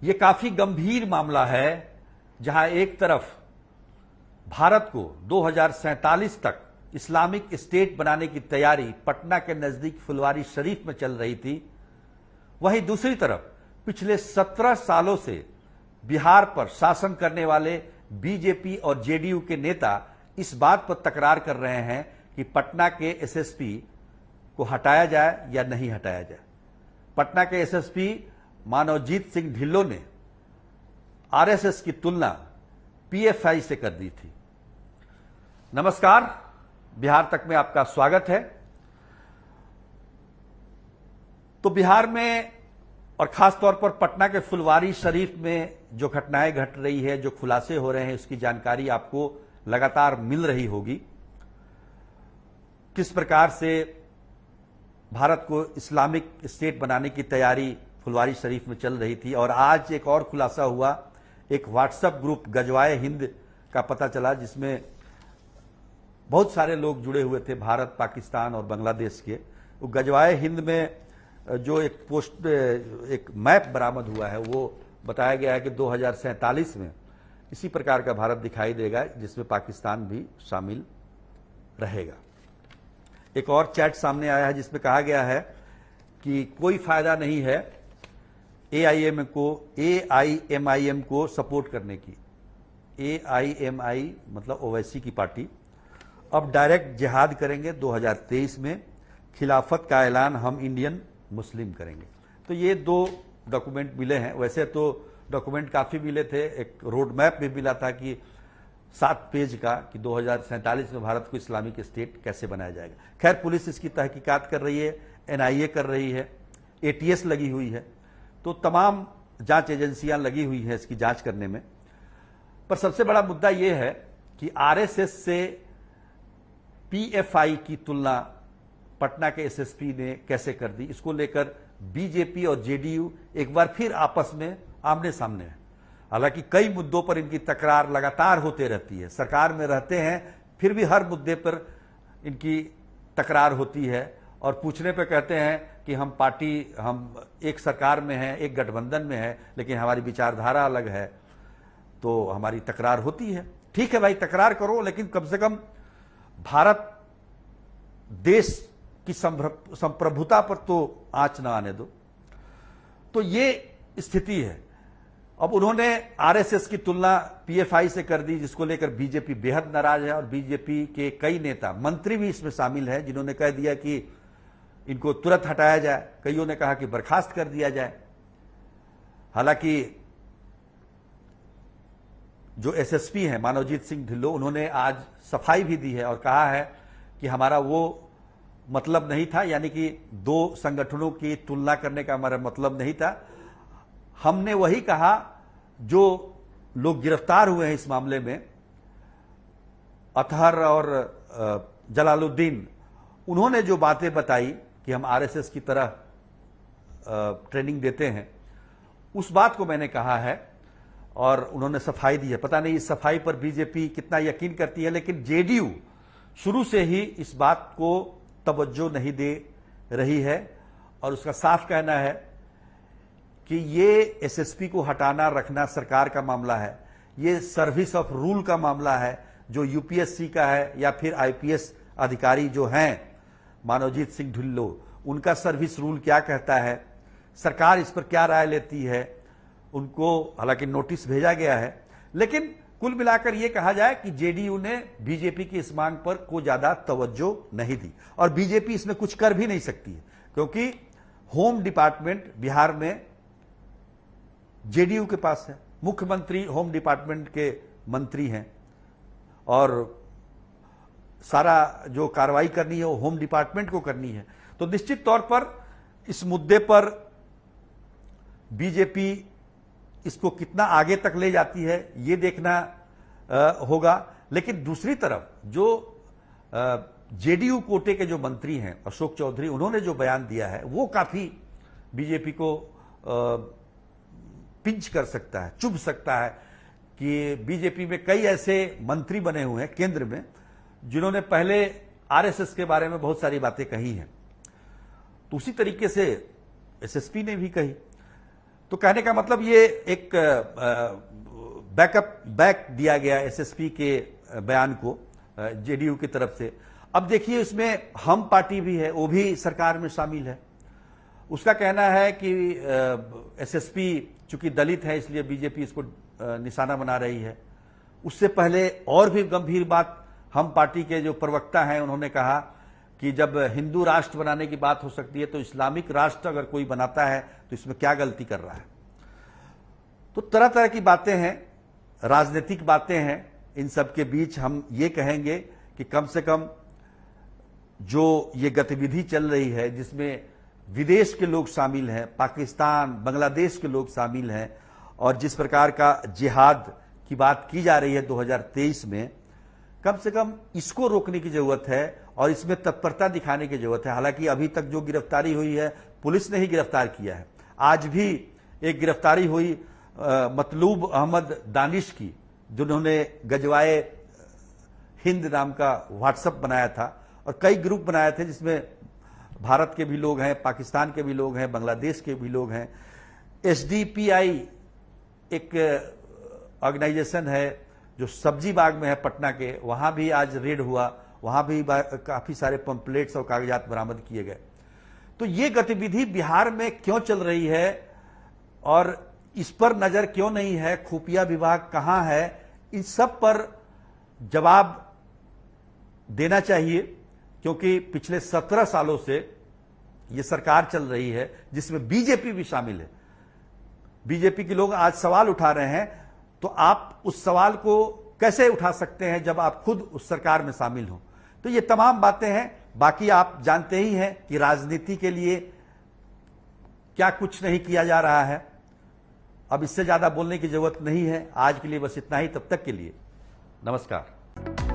ये काफी गंभीर मामला है, जहां एक तरफ भारत को 2047 तक इस्लामिक स्टेट बनाने की तैयारी पटना के नजदीक फुलवारी शरीफ में चल रही थी, वहीं दूसरी तरफ पिछले 17 सालों से बिहार पर शासन करने वाले बीजेपी और जेडीयू के नेता इस बात पर तकरार कर रहे हैं कि पटना के एसएसपी को हटाया जाए या नहीं हटाया जाए। पटना के एसएसपी मानवजीत सिंह ढिल्लों ने आरएसएस की तुलना पीएफआई से कर दी थी। नमस्कार, बिहार तक में आपका स्वागत है। तो बिहार में और खास तौर पर पटना के फुलवारी शरीफ में जो घटनाएं घट रही है, जो खुलासे हो रहे हैं, उसकी जानकारी आपको लगातार मिल रही होगी। किस प्रकार से भारत को इस्लामिक स्टेट बनाने की तैयारी फुलवारी शरीफ में चल रही थी, और आज एक और खुलासा हुआ। एक व्हाट्सएप ग्रुप गजवाए हिंद का पता चला, जिसमें बहुत सारे लोग जुड़े हुए थे, भारत, पाकिस्तान और बांग्लादेश के। वो गजवाए हिंद में जो एक मैप बरामद हुआ है, वो बताया गया है कि 2047 में इसी प्रकार का भारत दिखाई देगा, जिसमें पाकिस्तान भी शामिल रहेगा। एक और चैट सामने आया है जिसमें कहा गया है कि कोई फायदा नहीं है एआईएमआईएम को सपोर्ट करने की। एआईएमआई मतलब ओवैसी की पार्टी अब डायरेक्ट जिहाद करेंगे 2023 में, खिलाफत का ऐलान हम इंडियन मुस्लिम करेंगे। तो ये दो डॉक्यूमेंट मिले हैं। वैसे तो डॉक्यूमेंट काफी मिले थे, एक रोड मैप भी मिला था कि 7 पेज का, कि 2047 में भारत को इस्लामिक स्टेट कैसे बनाया जाएगा। खैर, पुलिस इसकी तहकीकात कर रही है, एनआईए कर रही है, एटीएस लगी हुई है, तो तमाम जांच एजेंसियां लगी हुई हैं इसकी जांच करने में। पर सबसे बड़ा मुद्दा यह है कि आरएसएस से पीएफआई की तुलना पटना के एसएसपी ने कैसे कर दी, इसको लेकर बीजेपी और जेडीयू एक बार फिर आपस में आमने सामने है। हालांकि कई मुद्दों पर इनकी तकरार लगातार होते रहती है, सरकार में रहते हैं फिर भी हर मुद्दे पर इनकी तकरार होती है, और पूछने पे कहते हैं कि हम एक सरकार में हैं, एक गठबंधन में है, लेकिन हमारी विचारधारा अलग है, तो हमारी तकरार होती है। ठीक है भाई, तकरार करो, लेकिन कम से कम भारत देश की संप्रभुता पर तो आंच ना आने दो। तो ये स्थिति है। अब उन्होंने आरएसएस की तुलना पीएफआई से कर दी, जिसको लेकर बीजेपी बेहद नाराज है, और बीजेपी के कई नेता, मंत्री भी इसमें शामिल हैं, जिन्होंने कह दिया कि इनको तुरंत हटाया जाए। कईयों ने कहा कि बर्खास्त कर दिया जाए। हालांकि जो एसएसपी हैं मानवजीत सिंह ढिल्लों, उन्होंने आज सफाई भी दी है और कहा है कि हमारा वो मतलब नहीं था, यानी कि दो संगठनों की तुलना करने का हमारा मतलब नहीं था। हमने वही कहा जो लोग गिरफ्तार हुए हैं इस मामले में, अतहर और जलालुद्दीन, उन्होंने जो बातें बताई कि हम आरएसएस की तरह ट्रेनिंग देते हैं, उस बात को मैंने कहा है, और उन्होंने सफाई दी है। पता नहीं इस सफाई पर बीजेपी कितना यकीन करती है, लेकिन जेडीयू शुरू से ही इस बात को तवज्जो नहीं दे रही है, और उसका साफ कहना है कि ये एसएसपी को हटाना रखना सरकार का मामला है, ये सर्विस ऑफ रूल का मामला है, जो यूपीएससी का है, या फिर आईपीएस अधिकारी जो हैं मानवजीत सिंह ढिल्लों, उनका सर्विस रूल क्या कहता है, सरकार इस पर क्या राय लेती है, उनको हालांकि नोटिस भेजा गया है। लेकिन कुल मिलाकर यह कहा जाए कि जेडीयू ने बीजेपी की इस मांग पर को ज्यादा तवज्जो नहीं दी, और बीजेपी इसमें कुछ कर भी नहीं सकती है, क्योंकि होम डिपार्टमेंट बिहार में जेडीयू के पास है। मुख्यमंत्री होम डिपार्टमेंट के मंत्री हैं, और सारा जो कार्रवाई करनी है वो होम डिपार्टमेंट को करनी है। तो निश्चित तौर पर इस मुद्दे पर बीजेपी इसको कितना आगे तक ले जाती है ये देखना होगा। लेकिन दूसरी तरफ जो जेडीयू कोटे के जो मंत्री हैं अशोक चौधरी, उन्होंने जो बयान दिया है वो काफी बीजेपी को पिंच कर सकता है, चुभ सकता है कि बीजेपी में कई ऐसे मंत्री बने हुए हैं केंद्र में जिन्होंने पहले आरएसएस के बारे में बहुत सारी बातें कही हैं। तो उसी तरीके से एसएसपी ने भी कही। तो कहने का मतलब ये एक बैक दिया गया एसएसपी के बयान को जेडीयू की तरफ से। अब देखिए इसमें हम पार्टी भी है, वो भी सरकार में शामिल है। उसका कहना है कि एसएसपी चूंकि दलित है इसलिए बीजेपी इसको निशाना बना रही है। उससे पहले और भी गंभीर बात हम पार्टी के जो प्रवक्ता हैं उन्होंने कहा कि जब हिंदू राष्ट्र बनाने की बात हो सकती है तो इस्लामिक राष्ट्र अगर कोई बनाता है तो इसमें क्या गलती कर रहा है। तो तरह तरह की बातें हैं, राजनीतिक बातें हैं। इन सब के बीच हम ये कहेंगे कि कम से कम जो ये गतिविधि चल रही है जिसमें विदेश के लोग शामिल हैं, पाकिस्तान बांग्लादेश के लोग शामिल हैं, और जिस प्रकार का जिहाद की बात की जा रही है 2023 में, कम से कम इसको रोकने की जरूरत है और इसमें तत्परता दिखाने की जरूरत है। हालांकि अभी तक जो गिरफ्तारी हुई है पुलिस ने ही गिरफ्तार किया है। आज भी एक गिरफ्तारी हुई मतलूब अहमद दानिश की, जिन्होंने गजवाए हिंद नाम का व्हाट्सएप बनाया था और कई ग्रुप बनाए थे जिसमें भारत के भी लोग हैं, पाकिस्तान के भी लोग हैं, बांग्लादेश के भी लोग हैं। एसडीपीआई एक ऑर्गेनाइजेशन है जो सब्जी बाग में है पटना के, वहां भी आज रेड हुआ, वहां भी काफी सारे पंपलेट्स और कागजात बरामद किए गए। तो ये गतिविधि बिहार में क्यों चल रही है और इस पर नजर क्यों नहीं है, खुफिया विभाग कहां है, इन सब पर जवाब देना चाहिए। क्योंकि पिछले 17 सालों से ये सरकार चल रही है जिसमें बीजेपी भी शामिल है। बीजेपी के लोग आज सवाल उठा रहे हैं, तो आप उस सवाल को कैसे उठा सकते हैं जब आप खुद उस सरकार में शामिल हो। तो ये तमाम बातें हैं। बाकी आप जानते ही हैं कि राजनीति के लिए क्या कुछ नहीं किया जा रहा है। अब इससे ज्यादा बोलने की जरूरत नहीं है। आज के लिए बस इतना ही। तब तक के लिए नमस्कार।